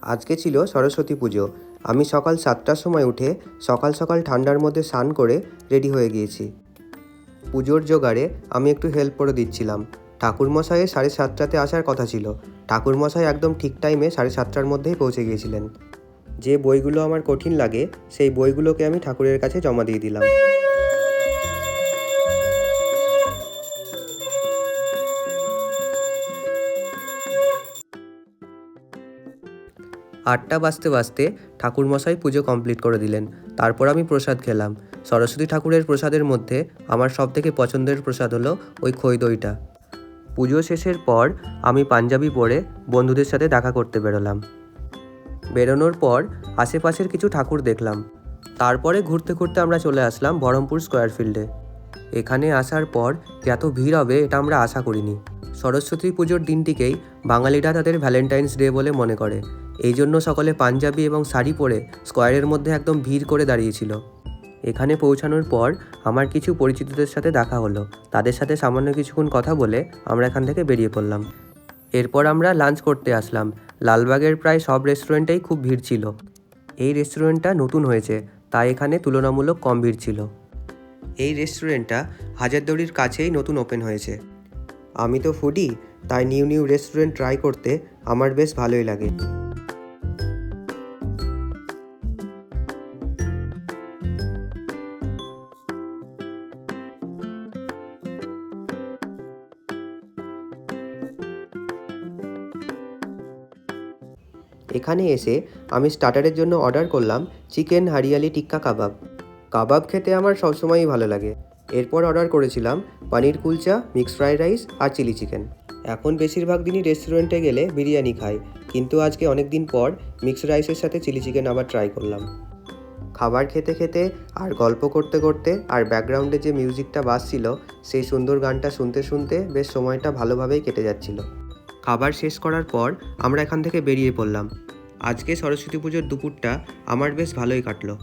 আজকে ছিল সরস্বতী পুজো। আমি সকাল 7টার সময় উঠে সকাল সকাল ঠান্ডার মধ্যে স্নান করে রেডি হয়ে গিয়েছি। পুজোর জোগাড়ে আমি একটু হেল্প করে দিচ্ছিলাম। ঠাকুরমশাইয়ের 7:30টাতে আসার কথা ছিল। ঠাকুরমশাই একদম ঠিক টাইমে 7:30টার মধ্যেই পৌঁছে গিয়েছিলেন। যে বইগুলো আমার কঠিন লাগে সেই বইগুলোকে আমি ঠাকুরের কাছে জমা দিয়ে দিলাম। 8টা বাজতে বাজতে ঠাকুরমশাই পুজো কমপ্লিট করে দিলেন। তারপর আমি প্রসাদ খেলাম। সরস্বতী ঠাকুরের প্রসাদের মধ্যে আমার সবথেকে পছন্দের প্রসাদ হলো ওই খই দইটা। পুজো শেষের পর আমি পাঞ্জাবি পরে বন্ধুদের সাথে দেখা করতে বেরোলাম। বেরোনোর পর আশেপাশের কিছু ঠাকুর দেখলাম। তারপরে ঘুরতে ঘুরতে আমরা চলে আসলাম বহরমপুর স্কোয়ার ফিল্ডে। এখানে আসার পর যে এত ভিড় হবে এটা আমরা আশা করিনি। সরস্বতী পুজোর দিনটিকেই বাঙালিরা তাদের ভ্যালেন্টাইন্স ডে বলে মনে করে। এই জন্য সকলে পাঞ্জাবি এবং শাড়ি পরে স্কোয়ারের মধ্যে একদম ভিড় করে দাঁড়িয়েছিল। এখানে পৌঁছানোর পর আমার কিছু পরিচিতদের সাথে দেখা হলো। তাদের সাথে সামান্য কিছুক্ষণ কথা বলে আমরা এখান থেকে বেরিয়ে পড়লাম। এরপর আমরা লাঞ্চ করতে আসলাম। লালবাগের প্রায় সব রেস্টুরেন্টেই খুব ভিড় ছিল। এই রেস্টুরেন্টটা নতুন হয়েছে, তাই এখানে তুলনামূলক কম ভিড় ছিল। এই রেস্টুরেন্টটা হাজারদুয়ারির কাছেই নতুন ওপেন হয়েছে। আমি তো ফুডি, তাই নিউ নিউ রেস্টুরেন্ট ট্রাই করতে আমার বেশ ভালোই লাগে। এখানে এসে আমি স্টার্টারের জন্য অর্ডার করলাম চিকেন হরিয়ালি টিক্কা কাবাব। কাবাব খেতে আমার সবসময়ই ভালো লাগে। এরপর অর্ডার করেছিলাম পনির কুলচা, মিক্সড ফ্রাইড রাইস আর চিলি চিকেন। এখন বেশিরভাগ দিনই রেস্টুরেন্টে গেলে বিরিয়ানি খাই, কিন্তু আজকে অনেক দিন পর মিক্সড রাইসের সাথে চিলি চিকেন আবার ট্রাই করলাম। খাবার খেতে খেতে আর গল্প করতে করতে আর ব্যাকগ্রাউন্ডে যে মিউজিকটা বাজছিল সেই সুন্দর গানটা শুনতে শুনতে বেশ সময়টা ভালোভাবেই কেটে যাচ্ছিল। খাবার শেষ করার পর আমরা এখান থেকে বেরিয়ে পড়লাম। আজকে সরস্বতী পুজোর দুপুরটা আমার বেশ ভালোই কাটলো।